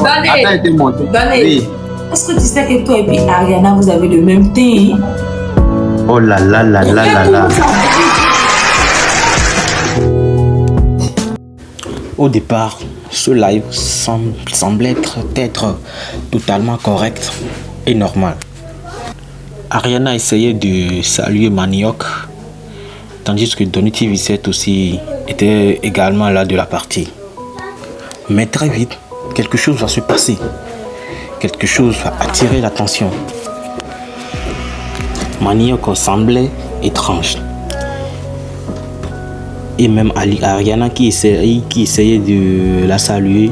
Attends, été monté. Oui. Est-ce que tu sais que toi et puis Ariana, vous avez le même teint? Oh là là là là là là. Au départ, ce live semblait être totalement correct et normal. Ariana essayait de saluer Manioc, tandis que Donny TV7 aussi était également là de la partie. Mais très vite, quelque chose va se passer. Quelque chose va attirer l'attention. Manioc semblait étrange. Et même Ariana qui essayait de la saluer,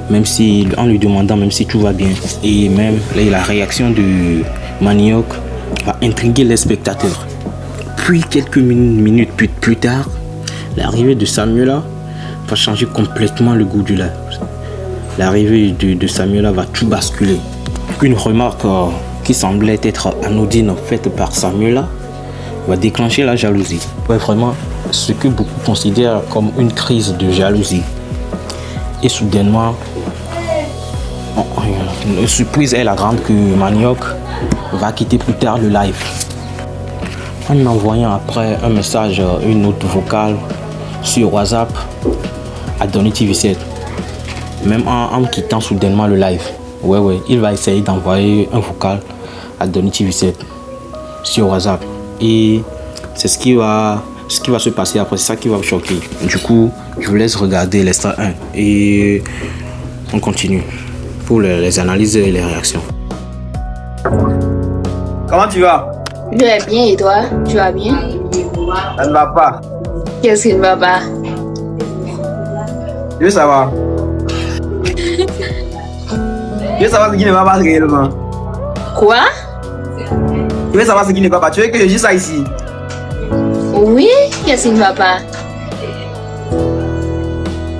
même si, en lui demandant même si tout va bien. Et même la réaction de Manioc va intriguer les spectateurs. Puis quelques minutes plus tard, l'arrivée de Samuela va changer complètement le goût du live. L'arrivée de Samuela va tout basculer. Une remarque qui semblait être anodine faite par Samuela va déclencher la jalousie. Ouais, vraiment, ce que beaucoup considèrent comme une crise de jalousie. Et soudainement, la surprise est la grande que Manioc va quitter plus tard le live. En envoyant après un message, une note vocale sur WhatsApp à Donny TV7. Même en quittant soudainement le live. Ouais, il va essayer d'envoyer un vocal à Donny TV7 sur WhatsApp. Et c'est ce qui va se passer après, c'est ça qui va me choquer. Du coup, je vous laisse regarder l'extrait 1 et on continue pour les analyses et les réactions. Comment tu vas? Je vais bien et toi? Tu vas bien? Ça ne va pas. Qu'est-ce qui ne va pas? Je veux savoir. Je veux savoir ce qui ne va pas réellement. Quoi? Je veux savoir ce qui ne va pas. Tu veux que je dise ça ici? Oui? Qu'est-ce qui ne va pas?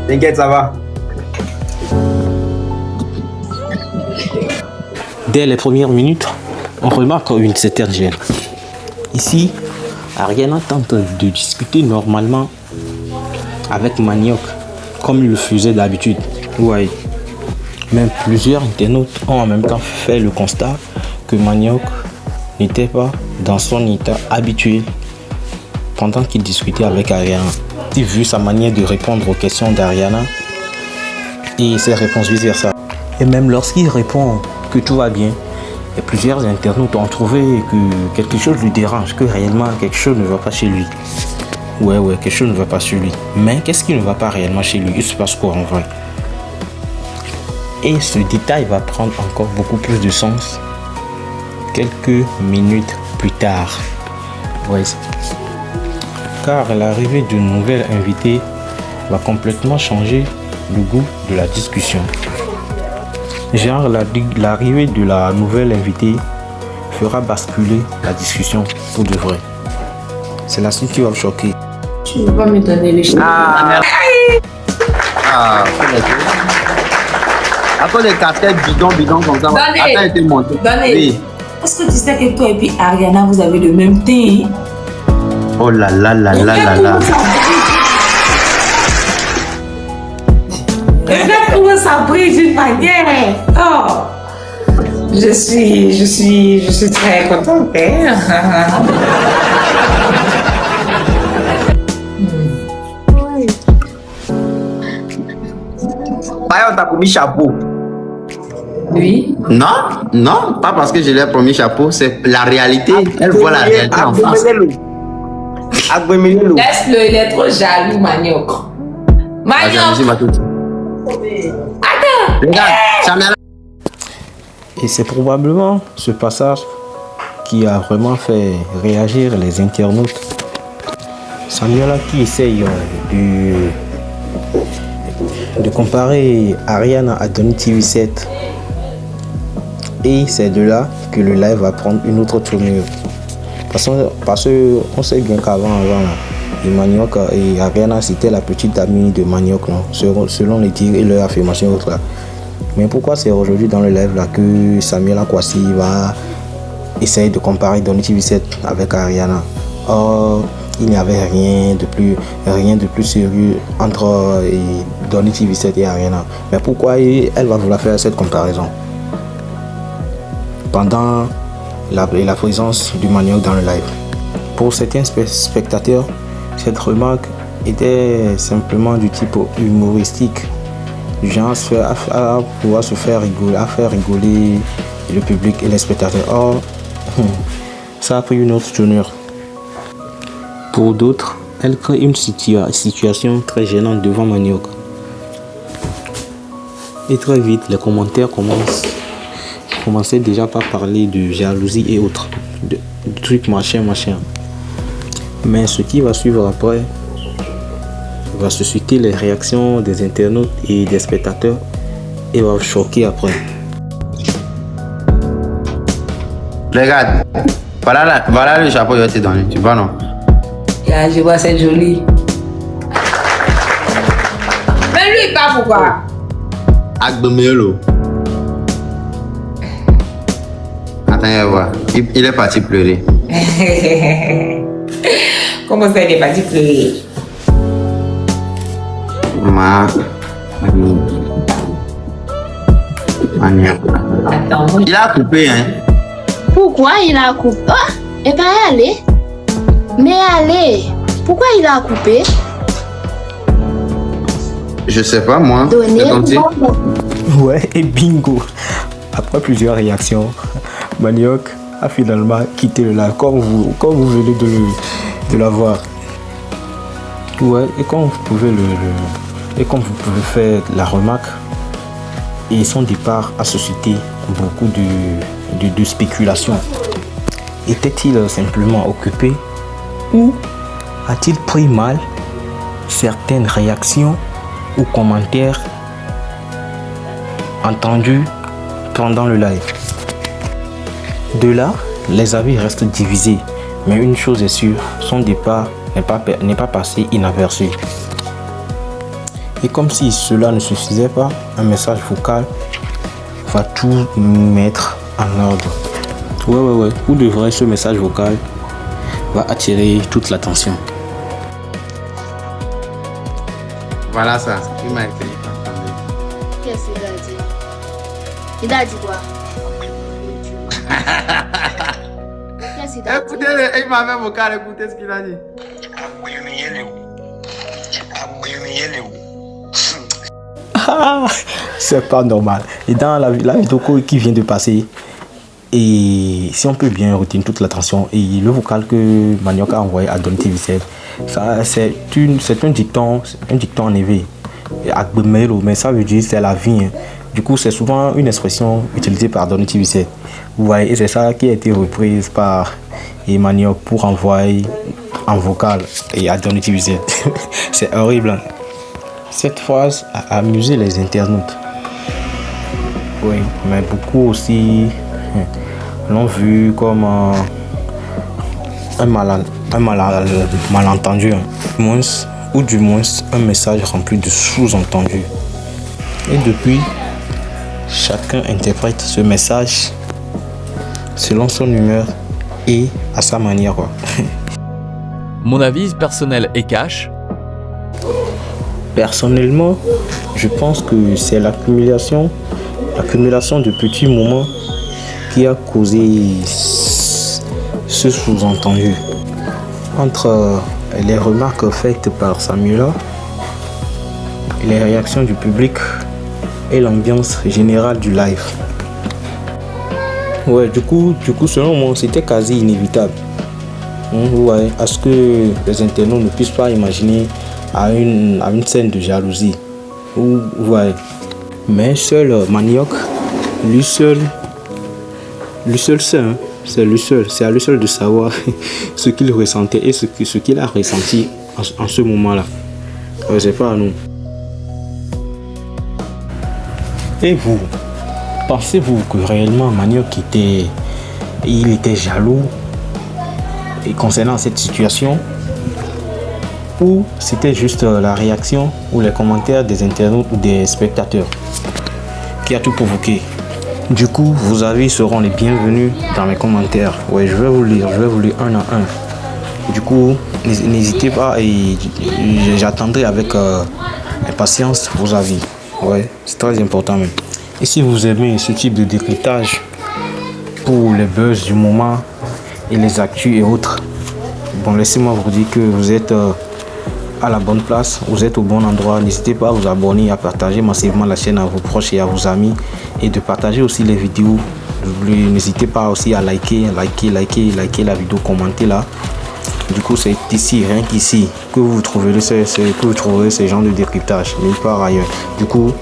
T'inquiète, ça va. Dès les premières minutes, on remarque une certaine gêne. Ici, Ariana tente de discuter normalement avec Manioc, comme il le faisait d'habitude. Ouais. Même plusieurs internautes ont en même temps fait le constat que Manioc n'était pas dans son état habituel pendant qu'il discutait avec Ariana. Il vu sa manière de répondre aux questions d'Ariana et ses réponses vice versa. Et même lorsqu'il répond que tout va bien, et plusieurs internautes ont trouvé que quelque chose lui dérange, que réellement quelque chose ne va pas chez lui. Ouais, quelque chose ne va pas chez lui. Mais qu'est-ce qui ne va pas réellement chez lui? Il se passe quoi en vrai? Et ce détail va prendre encore beaucoup plus de sens quelques minutes plus tard. Ouais. Car l'arrivée d'une nouvelle invitée va complètement changer le goût de la discussion. Genre, l'arrivée de la nouvelle invitée fera basculer la discussion pour de vrai. C'est la suite qui va me choquer. Tu ne veux pas me donner les choses. Après les casquettes bidon comme ça, attends, été monté. Oui. Est-ce que tu sais que toi et puis Ariana, vous avez le même teint? Oh là là là là là là. Regarde comment ça brille d'une manière. Oh, je suis très contente. On t'a promis chapeau. Oui. Non, pas parce que je l'ai promis chapeau, c'est la réalité. Elle voit la réalité en face. Laisse-le, il est trop jaloux, Manioc. Manioc! Attends! Et c'est probablement ce passage qui a vraiment fait réagir les internautes. Samuela qui essaye de comparer Ariana à Donny TV7. Et c'est de là que le live va prendre une autre tournure. Parce qu'on sait bien qu'avant, Manioc et Ariana, c'était la petite amie de Manioc, non? Selon les tirs et leurs affirmations autres là. Mais pourquoi c'est aujourd'hui dans le live là que Samuela Kwasi va essayer de comparer Donny TV7 avec Ariana? Il n'y avait rien de plus sérieux entre Donny TV7 et Ariana. Mais pourquoi elle va vouloir faire cette comparaison? Pendant la présence du Manioc dans le live. Pour certains spectateurs, cette remarque était simplement du type humoristique, du genre à pouvoir se faire rigoler, à faire rigoler le public et les spectateurs. Or, ça a pris une autre tournure. Pour d'autres, elle crée une situation très gênante devant Manioc. Et très vite, les commentaires commençaient déjà par parler de jalousie et autres, de trucs machin. Mais ce qui va suivre après va susciter les réactions des internautes et des spectateurs et va choquer après. Regarde, voilà le chapeau que je t'ai donné, tu vois non? Yeah, je vois, c'est joli. Mais lui, pas pourquoi. Agbemelo. Attends, je vois. Il est parti pleurer. Comment ça, il est parti pleurer? Attends, Il a coupé, hein? Pourquoi il a coupé? Ah, et pas aller. Mais allez, pourquoi il a coupé? Je sais pas, moi. Donner C'est ton type. Ouais, et bingo. Après plusieurs réactions, Manioc a finalement quitté le live, comme vous venez de la voir. Ouais, et comme vous pouvez faire la remarque, et son départ a suscité beaucoup de spéculations. Était-il simplement occupé ou a-t-il pris mal certaines réactions ou commentaires entendus pendant le live? De là, les avis restent divisés, mais une chose est sûre, son départ n'est pas passé inaperçu. Et comme si cela ne suffisait pas, un message vocal va tout mettre en ordre. Ouais. Pour de vrai, ce message vocal va attirer toute l'attention. Voilà ça. Il m'a écrit. Qu'est-ce qu'il a dit? Il a dit quoi? Qu'est-ce qu'il a dit? Écoutez, il m'a fait vocal, écoutez ce qu'il a dit. Ah, c'est pas normal. Et dans la vidéo qui vient de passer, et si on peut bien retenir toute l'attention, et le vocal que Manioc a envoyé à Donny TV7, c'est un dicton en éveil. Mais ça veut dire c'est la vie. Hein. Du coup, c'est souvent une expression utilisée par Donny TV7. Vous voyez, et c'est ça qui a été reprise par Manioc pour envoyer en vocal et à Donny TV7. C'est horrible. Hein. Cette phrase a amusé les internautes. Oui, mais beaucoup aussi l'ont vu comme un malentendu, hein. Ou du moins un message rempli de sous-entendus. Et depuis, chacun interprète ce message selon son humeur et à sa manière. Quoi. Mon avis personnel est cash. Personnellement, je pense que c'est l'accumulation de petits moments qui a causé ce sous-entendu. Entre les remarques faites par Samuela, les réactions du public et l'ambiance générale du live. Ouais, du coup, selon moi, c'était quasi inévitable. Ouais, à ce que les internautes ne puissent pas imaginer à une scène de jalousie. Ouais. Mais seul Manioc, lui seul sait, hein. C'est à lui seul de savoir ce qu'il ressentait et ce qu'il a ressenti en ce moment-là. C'est pas à nous. Et vous, pensez-vous que réellement Manioc était jaloux et concernant cette situation, ou c'était juste la réaction ou les commentaires des internautes ou des spectateurs qui a tout provoqué? Du coup, vos avis seront les bienvenus dans mes commentaires. Ouais, je vais vous lire un à un. Du coup, n'hésitez pas et j'attendrai avec impatience vos avis. Ouais, c'est très important même. Et si vous aimez ce type de décryptage pour les buzz du moment et les actus et autres, bon, laissez-moi vous dire que vous êtes à la bonne place, vous êtes au bon endroit. N'hésitez pas à vous abonner, à partager massivement la chaîne à vos proches et à vos amis et de partager aussi les vidéos. N'hésitez pas aussi à liker la vidéo, commenter là. Du coup, c'est ici, rien qu'ici, que vous trouverez ces genres de décryptage, nulle part ailleurs. Du coup,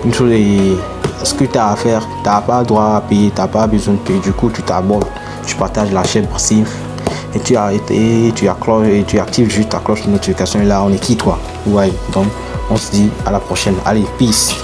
une chose est, ce que tu as à faire, tu n'as pas droit à payer, tu n'as pas besoin de payer. Du coup, tu t'abonnes, tu partages la chaîne passive et tu actives juste ta cloche de notification. Et là, on est qui toi? Ouais, donc on se dit à la prochaine. Allez, peace.